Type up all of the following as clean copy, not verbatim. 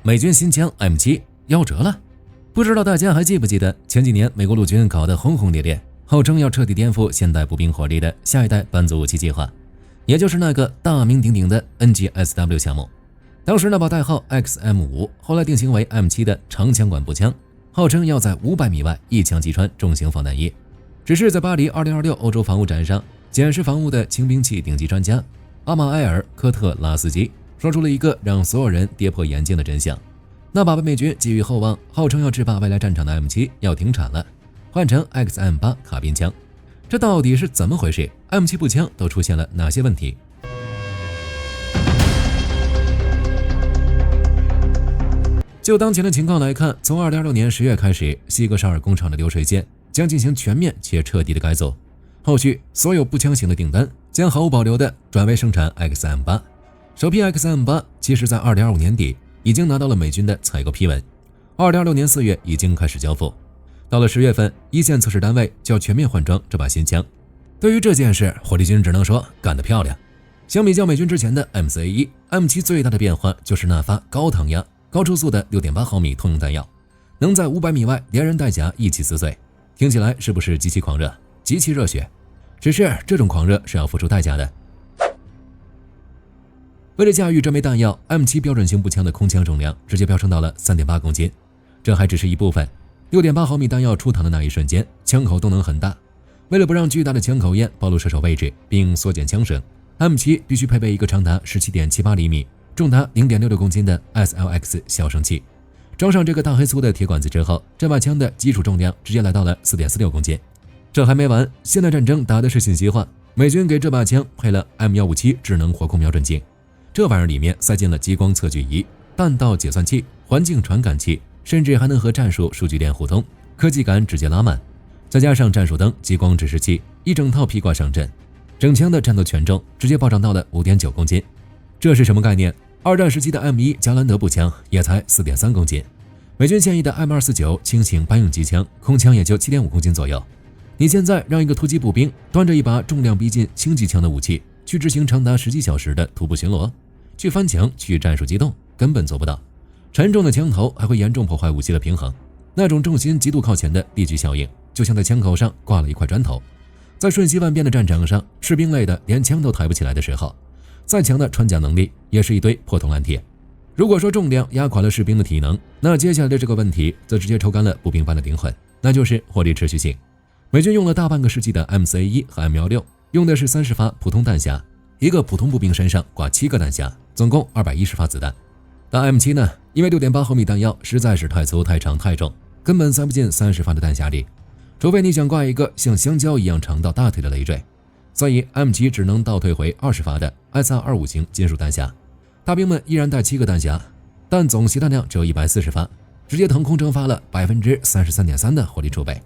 美军新枪 M7 夭折了。不知道大家还记不记得前几年美国陆军搞得轰轰烈烈，号称要彻底颠覆现代步兵火力的下一代半组武器计划，也就是那个大名鼎鼎的 NGSW 项目。当时那把代号 XM5 后来定型为 M7 的长枪管步枪，号称要在500米外一枪击穿重型防弹衣。只是在巴黎2026欧洲防务展上，检视防务的轻兵器顶级专家阿马埃尔·科特拉斯基说出了一个让所有人跌破眼镜的真相：那把被美军寄予厚望、号称要制霸未来战场的 M7 要停产了，换成 XM8 卡宾枪。这到底是怎么回事？ M7 步枪都出现了哪些问题？就当前的情况来看，从2026年10月开始，西格沙尔工厂的流水线将进行全面且彻底的改组，后续所有步枪型的订单将毫无保留地转为生产 XM8。首批 XM8 其实在2025年底已经拿到了美军的采购批文，2026年4月已经开始交付。到了10月份，一线测试单位就要全面换装这把新枪。对于这件事，火力军只能说干得漂亮。相比较美军之前的 MCA1、M7 最大的变化就是那发高膛压、高初速的 6.8 毫米通用弹药，能在500米外连人带甲一起撕碎。听起来是不是极其狂热、极其热血？只是这种狂热是要付出代价的。为了驾驭这枚弹药， M7 标准型步枪的空枪重量直接飙升到了 3.8 公斤。这还只是一部分， 6.8 毫米弹药出膛的那一瞬间，枪口动能很大。为了不让巨大的枪口焰暴露射手位置并缩减枪声， M7 必须配备一个长达 17.78 厘米、重达 0.66 公斤的 SLX 消声器。装上这个大黑粗的铁管子之后，这把枪的基础重量直接来到了 4.46 公斤。这还没完，现代战争打的是信息化，美军给这把枪配了 M157 智能火控瞄准镜，这玩意儿里面塞进了激光测距仪、弹道解算器、环境传感器，甚至还能和战术数据链互通，科技感直接拉满。再加上战术灯、激光指示器，一整套披挂上阵，整枪的战斗权重直接暴涨到了 5.9 公斤。这是什么概念？二战时期的 M1 加兰德步枪也才 4.3 公斤，美军现役的 M249 轻型班用机枪空枪也就 7.5 公斤左右。你现在让一个突击步兵端着一把重量逼近轻机枪的武器去执行长达10几小时的徒步巡逻，去翻墙、去战术机动，根本做不到。沉重的枪头还会严重破坏武器的平衡，那种重心极度靠前的力矩效应，就像在枪口上挂了一块砖头。在瞬息万变的战场上，士兵累得连枪都抬不起来的时候，再强的穿甲能力也是一堆破铜烂铁。如果说重量压垮了士兵的体能，那接下来的这个问题则直接抽干了步兵班的灵魂，那就是火力持续性。美军用了大半个世纪的 MCA1 和 M16， 用的是30发普通弹匣，一个普通步兵身上挂7个弹匣，总共210发子弹。但 M7 呢，因为 6.8 毫米弹药实在是太粗、太长、太重，根本塞不进30发的弹匣里，除非你想挂一个像香蕉一样长到大腿的累赘。所以 M7 只能倒退回20发的 SR25 型金属弹匣，大兵们依然带7个弹匣，但总携弹量只有140发，直接腾空蒸发了 33.3% 的火力储备。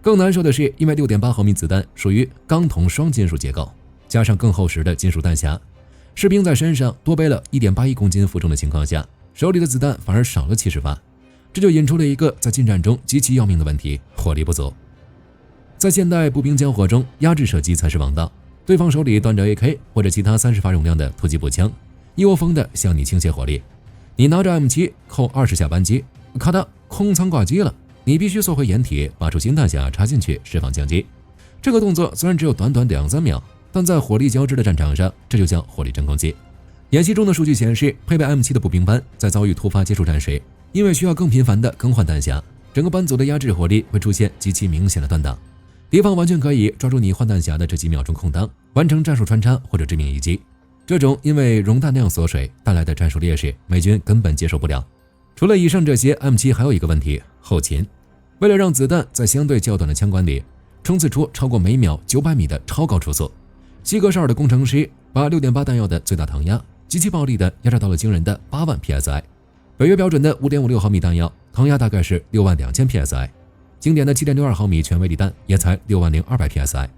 更难受的是，因为 6.8 毫米子弹属于钢铜双金属结构，加上更厚实的金属弹匣，士兵在身上多背了 1.81 公斤负重的情况下，手里的子弹反而少了70发，这就引出了一个在近战中极其要命的问题：火力不足。在现代步兵交火中，压制射击才是王道。对方手里端着 AK 或者其他30发容量的突击步枪，一窝蜂地向你倾泻火力。你拿着 M7 扣20下扳机，咔嗒，空仓挂机了。你必须缩回掩体，拔出新弹匣插进去，释放枪机。这个动作虽然只有短短2-3秒，但在火力交织的战场上，这就叫火力真空期。演习中的数据显示，配备 M7 的步兵班在遭遇突发接触战时，因为需要更频繁地更换弹匣，整个班组的压制火力会出现极其明显的断档。敌方完全可以抓住你换弹匣的这几秒钟空档，完成战术穿插或者致命一击。这种因为容弹量缩水带来的战术劣势，美军根本接受不了。除了以上这些， M7 还有一个问题：后勤。为了让子弹在相对较短的枪管里冲刺出超过每秒900米的超高初速，西格沙尔的工程师把 6.8 弹药的最大膛压极其暴力地压榨到了惊人的8万 psi。北约标准的 5.56 毫米弹药膛压大概是62000 psi， 经典的 7.62 毫米全威力弹也才60200 psi。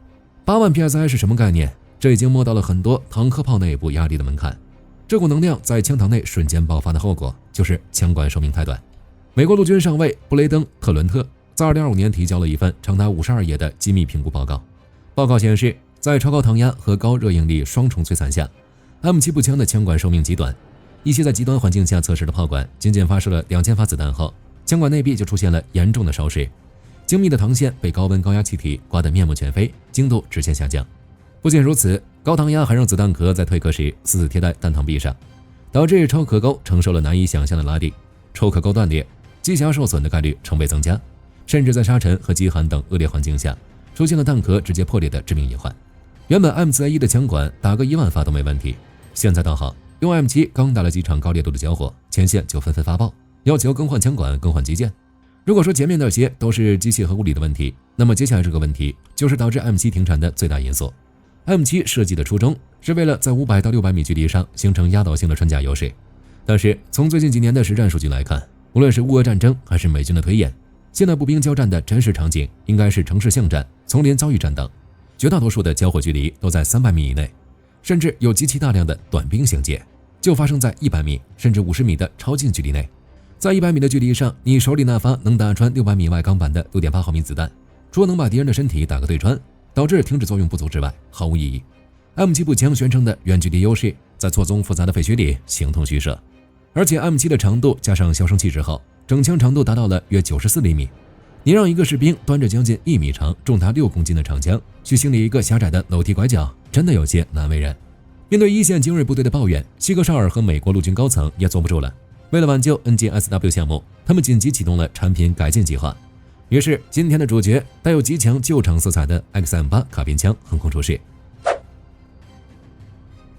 8万 psi 是什么概念？这已经摸到了很多坦克炮内部压力的门槛。这股能量在枪膛内瞬间爆发的后果就是枪管寿命太短。美国陆军上尉布雷登·特伦特在2025年提交了一份长达52页的机密评估报告。报告显示，在超高膛压和高热应力双重摧残下， M7 步枪的枪管寿命极短，一些在极端环境下测试的炮管，仅仅发射了2000发子弹后，枪管内壁就出现了严重的烧蚀，精密的膛线被高温高压气体刮得面目全非，精度直线下降。不仅如此，高膛压还让子弹壳在退壳时死死贴在弹膛壁上，导致抽壳钩承受了难以想象的拉力，抽壳钩断裂，机匣受损的概率成倍增加，甚至在沙尘和极寒等恶劣环境下，出现了弹壳直接破裂的致命隐患。原本 M4A1 的枪管打个10000发都没问题，现在倒好，用 M7 刚打了几场高烈度的交火，前线就纷纷发报，要求更换枪管、更换机件。如果说前面那些都是机械和物理的问题，那么接下来这个问题就是导致 M7 停产的最大因素。M7 设计的初衷是为了在500到600米距离上形成压倒性的穿甲优势，但是从最近几年的实战数据来看，无论是乌俄战争还是美军的推演，现代步兵交战的真实场景应该是城市巷战、丛林遭遇战等，绝大多数的交火距离都在300米以内，甚至有极其大量的短兵行劫就发生在100米甚至50米的超近距离内。在100米的距离上，你手里那发能打穿600米外钢板的6.8毫米子弹，除了能把敌人的身体打个对穿，导致停止作用不足之外，毫无意义。M7 步枪宣称的远距离优势，在错综复杂的废墟里形同虚设。而且 M7 的长度加上消声器之后，整枪长度达到了约94厘米。你让一个士兵端着将近1米长、重达6公斤的长枪去清理一个狭窄的楼梯拐角，真的有些难为人。面对一线精锐部队的抱怨，西格绍尔和美国陆军高层也坐不住了。为了挽救 NGSW 项目，他们紧急启动了产品改进计划。于是，今天的主角带有极强旧厂色彩的 XM8 卡宾枪横空出世。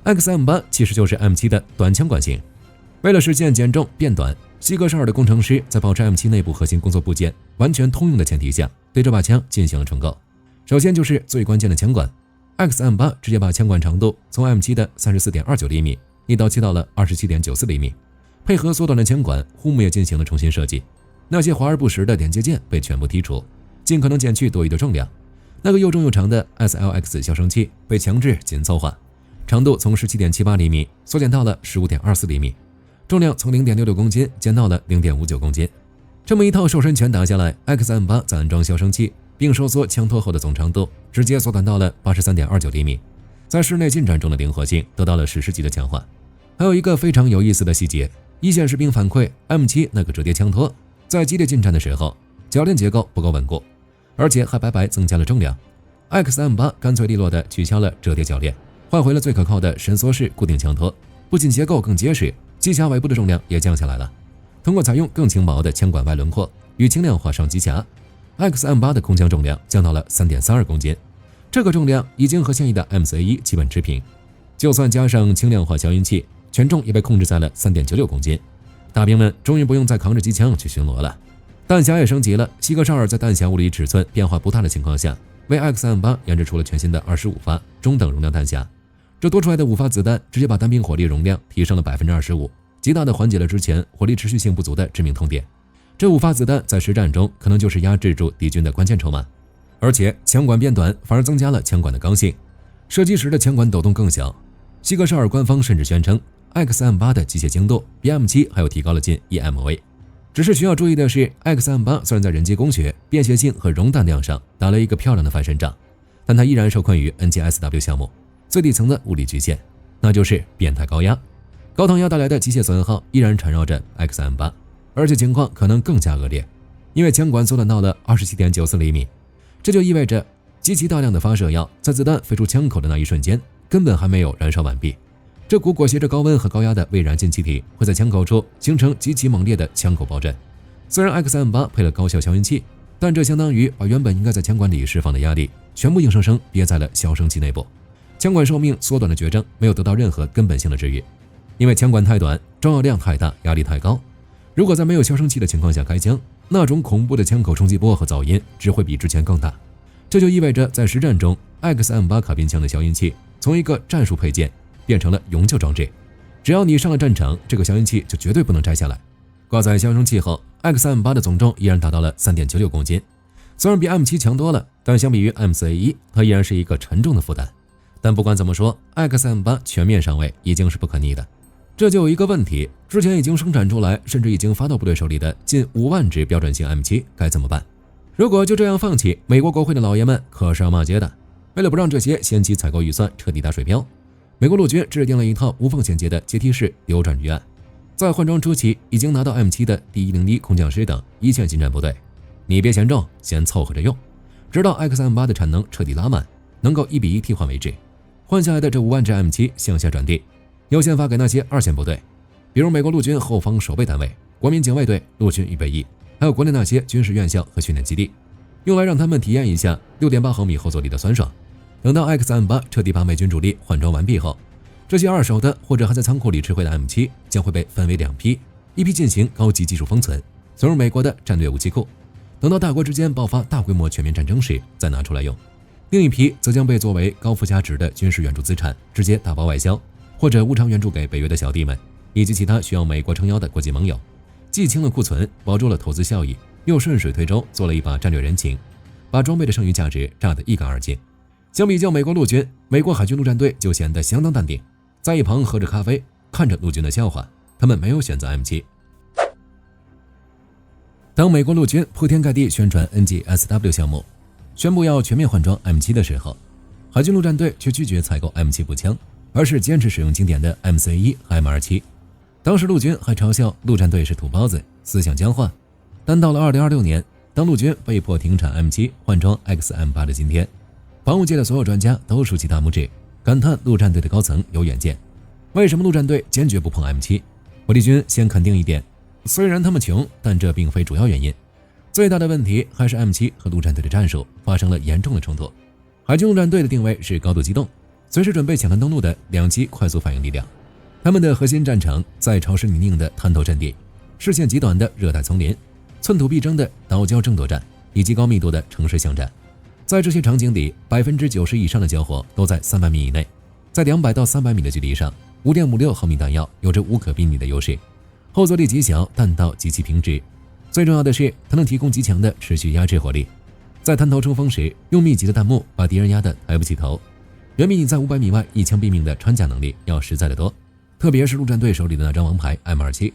XM8 其实就是 M7 的短枪管型。为了实现减重变短，西格绍尔的工程师在保持 M7 内部核心工作部件完全通用的前提下，对这把枪进行了重构。首先就是最关键的枪管 ，XM8 直接把枪管长度从 M7 的34.29厘米一刀切到了27.94厘米。配合缩短的枪管，护木也进行了重新设计，那些华而不实的点接件被全部剔除，尽可能减去多余的重量。那个又重又长的 SLX 消声器被强制紧凑化，长度从17.78厘米缩减到了15.24厘米，重量从0.66公斤减到了0.59公斤。这么一套瘦身拳打下来， XM8 在安装消声器并收缩枪托后的总长度直接缩短到了83.29厘米，在室内近战中的灵活性得到了史诗级的强化。还有一个非常有意思的细节，一线士兵反馈 M7 那个折叠枪托在激烈进战的时候，铰链结构不够稳固，而且还白白增加了重量。XM8 干脆利落地取消了折叠铰链，换回了最可靠的伸缩式固定枪托，不仅结构更结实，机匣尾部的重量也降下来了。通过采用更轻薄的枪管外轮廓与轻量化上机匣， XM8 的空枪重量降到了 3.32公斤，这个重量已经和现役的 M4A1 基本持平，就算加上轻量化消音器，全重也被控制在了 3.96公斤。大兵们终于不用再扛着机枪去巡逻了。弹匣也升级了，西格绍尔在弹匣物理尺寸变化不大的情况下，为 XM8 研制出了全新的25发中等容量弹匣。这多出来的5发子弹直接把单兵火力容量提升了 25%， 极大的缓解了之前火力持续性不足的致命痛点。这5发子弹在实战中可能就是压制住敌军的关键筹码。而且枪管变短反而增加了枪管的刚性，射击时的枪管抖动更小。西格绍尔官方甚至宣称 XM8 的机械精度比 M7 还有提高了近1 MV。 只是需要注意的是， XM8 虽然在人机工学、便携性和容弹量上打了一个漂亮的翻身仗，但它依然受困于 NGSW 项目最底层的物理局限，那就是变态高压。高膛压带来的机械损耗依然缠绕着 XM8， 而且情况可能更加恶劣，因为枪管缩短到了 27.94厘米，这就意味着极其大量的发射药在子弹飞出枪口的那一瞬间根本还没有燃烧完毕，这股裹挟着高温和高压的未燃尽气体会在枪口处形成极其猛烈的枪口爆震。虽然 XM8 配了高效消音器，但这相当于把原本应该在枪管里释放的压力全部硬生生憋在了消声器内部。枪管寿命缩短的绝症没有得到任何根本性的治愈，因为枪管太短，装药量太大，压力太高。如果在没有消声器的情况下开枪，那种恐怖的枪口冲击波和噪音只会比之前更大。这就意味着在实战中， XM8 卡宾枪的消音器从一个战术配件变成了永久装置，只要你上了战场，这个消音器就绝对不能摘下来。挂在消声器后， XM8 的总重依然达到了 3.96公斤，虽然比 M7 强多了，但相比于 M4A1 它依然是一个沉重的负担。但不管怎么说， XM8 全面上位已经是不可逆的。这就有一个问题，之前已经生产出来甚至已经发到部队手里的近5万支标准型 M7 该怎么办？如果就这样放弃，美国国会的老爷们可是要骂街的。为了不让这些先期采购预算彻底打水漂，美国陆军制定了一套无缝衔接的阶梯式流转预案，在换装初期已经拿到 M7 的第101空降师等一线进展部队，你别嫌重，先凑合着用，直到 XM8 的产能彻底拉满，能够1比1替换为止。换下来的这5万只 M7 向下转递，优先发给那些2线部队，比如美国陆军后方守备单位、国民警卫队、陆军预备役，还有国内那些军事院校和训练基地，用来让他们体验一下 6.8 毫米后坐力的酸爽。等到 XM8 彻底把美军主力换装完毕后，这些二手的或者还在仓库里吃灰的 M7 将会被分为2批，一批进行高级技术封存，存入美国的战略武器库，等到大国之间爆发大规模全面战争时再拿出来用；另一批则将被作为高附加值的军事援助资产，直接打包外销，或者无偿援助给北约的小弟们以及其他需要美国撑腰的国际盟友，既清了库存，保住了投资效益，又顺水推舟做了一把战略人情，把装备的剩余价值榨得一干二净。相比较美国陆军，美国海军陆战队就显得相当淡定，在一旁喝着咖啡，看着陆军的笑话。他们没有选择 M7。当美国陆军铺天盖地宣传 NGSW 项目，宣布要全面换装 M7 的时候，海军陆战队却拒绝采购 M7 步枪，而是坚持使用经典的 MC1 和 M27。当时陆军还嘲笑陆战队是土包子，思想僵化。但到了2026年，当陆军被迫停产 M7 换装 XM8 的今天，防务界的所有专家都竖起大拇指，感叹陆战队的高层有远见。为什么陆战队坚决不碰 M7？ 火力军先肯定一点，虽然他们穷，但这并非主要原因。最大的问题还是 M7 和陆战队的战术发生了严重的冲突。海军陆战队的定位是高度机动，随时准备抢滩登陆的2栖快速反应力量。他们的核心战场在潮湿泥泞的滩头阵地，视线极短的热带丛林，寸土必争的岛礁争夺战，以及高密度的城市巷战。在这些场景里，90%以上的交火都在300米以内，在200到300米的距离上，5.56毫米弹药有着无可比拟的优势，后坐力极小，弹道极其平直。最重要的是，它能提供极强的持续压制火力。在滩头冲锋时，用密集的弹幕把敌人压得抬不起头，远比你在500米外一枪毙命的穿甲能力要实在得多。特别是陆战队手里的那张王牌 M27，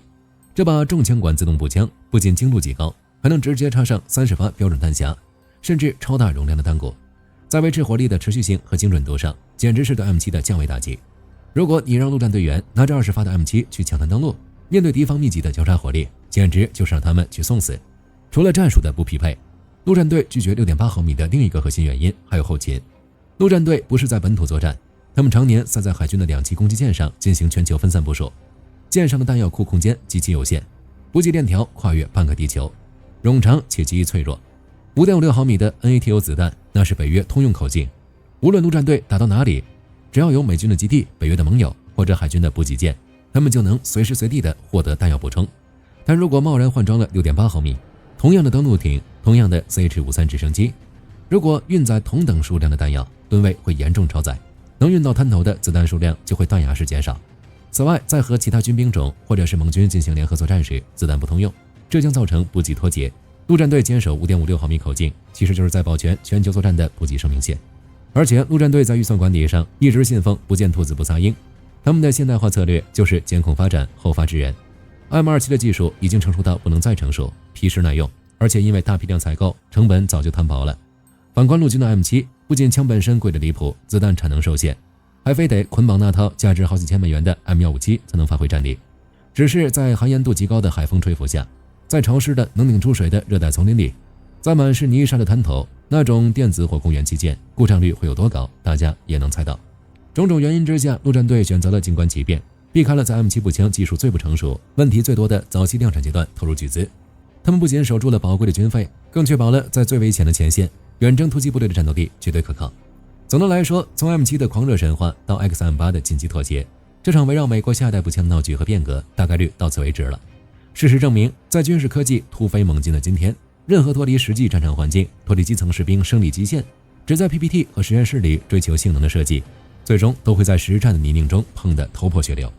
这把重枪管自动步枪不仅精度极高，还能直接插上30发标准弹匣，甚至超大容量的弹鼓，在维持火力的持续性和精准度上，简直是对 M7 的降维打击。如果你让陆战队员拿着20发的 M7 去抢滩登陆，面对敌方密集的交叉火力，简直就是让他们去送死。除了战术的不匹配，陆战队拒绝 6.8 毫米的另一个核心原因还有后勤。陆战队不是在本土作战，他们常年塞在海军的2栖攻击舰上进行全球分散部署，舰上的弹药库空间极其有限，补给链条跨越半个地球，冗长且极其脆弱。5.56 毫米的 NATO 子弹那是北约通用口径，无论陆战队打到哪里，只要有美军的基地、北约的盟友或者海军的补给舰，他们就能随时随地的获得弹药补充。但如果贸然换装了 6.8 毫米，同样的登陆艇，同样的 CH-53 直升机，如果运载同等数量的弹药，吨位会严重超载，能运到滩头的子弹数量就会断崖式减少。此外，在和其他军兵种或者是盟军进行联合作战时，子弹不通用，这将造成补给脱节。陆战队坚守 5.56 毫米口径，其实就是在保全全球作战的补给生命线。而且陆战队在预算管理上一直信奉不见兔子不撒鹰，他们的现代化策略就是监控发展，后发制人。M27 的技术已经成熟到不能再成熟，皮实耐用，而且因为大批量采购，成本早就摊薄了。反观陆军的 M7， 不仅枪本身贵得离谱，子弹产能受限，还非得捆绑那套价值好几千美元的 M157才能发挥战力。只是在含盐度极高的海风吹拂下，在潮湿的能拧出水的热带丛林里，在满是泥沙的滩头，那种电子火控元器件故障率会有多高，大家也能猜到。种种原因之下，陆战队选择了静观其变，避开了在 M7 步枪技术最不成熟、问题最多的早期量产阶段投入巨资。他们不仅守住了宝贵的军费，更确保了在最危险的前线，远征突击部队的战斗力绝对可靠。总的来说，从 M7 的狂热神话到 XM8 的紧急妥协，这场围绕美国下一代步枪的闹剧和变革大概率到此为止了。事实证明，在军事科技突飞猛进的今天，任何脱离实际战场环境、脱离基层士兵生理极限，只在 PPT 和实验室里追求性能的设计，最终都会在实战的泥泞中碰得头破血流。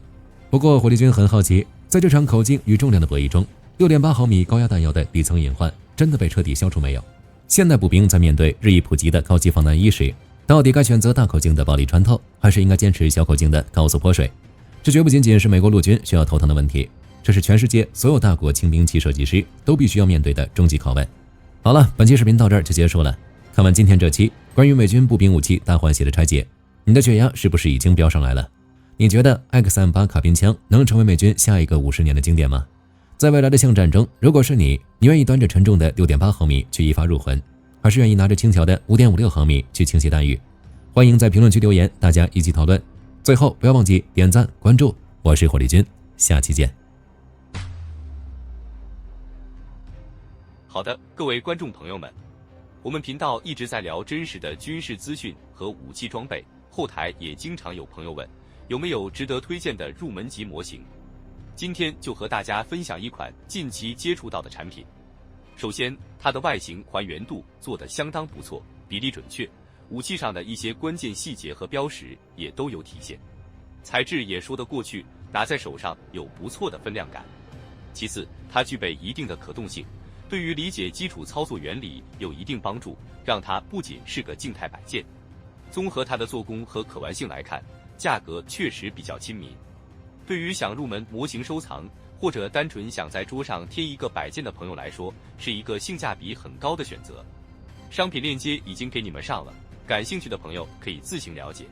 不过火力军很好奇，在这场口径与重量的博弈中， 6.8 毫米高压弹药的底层隐患真的被彻底消除没有？现代步兵在面对日益普及的高级防弹衣时，到底该选择大口径的暴力穿透，还是应该坚持小口径的高速泼水？这绝不仅仅是美国陆军需要头疼的问题，这是全世界所有大国轻兵器设计师都必须要面对的终极拷问。好了，本期视频到这儿就结束了。看完今天这期关于美军步兵武器大换血的拆解，你的血压是不是已经飙上来了？你觉得 X38卡宾枪能成为美军下一个50年的经典吗？在未来的巷战中，如果是你愿意端着沉重的6.8毫米去一发入魂，还是愿意拿着轻巧的5.56毫米去倾泻弹雨？欢迎在评论区留言，大家一起讨论。最后不要忘记点赞关注，我是火力军，下期见。好的，各位观众朋友们，我们频道一直在聊真实的军事资讯和武器装备，后台也经常有朋友问有没有值得推荐的入门级模型。今天就和大家分享一款近期接触到的产品。首先，它的外形还原度做得相当不错，比例准确，武器上的一些关键细节和标识也都有体现，材质也说得过去，拿在手上有不错的分量感。其次，它具备一定的可动性，对于理解基础操作原理有一定帮助，让它不仅是个静态摆件。综合它的做工和可玩性来看，价格确实比较亲民。对于想入门模型收藏，或者单纯想在桌上贴一个摆件的朋友来说，是一个性价比很高的选择。商品链接已经给你们上了，感兴趣的朋友可以自行了解。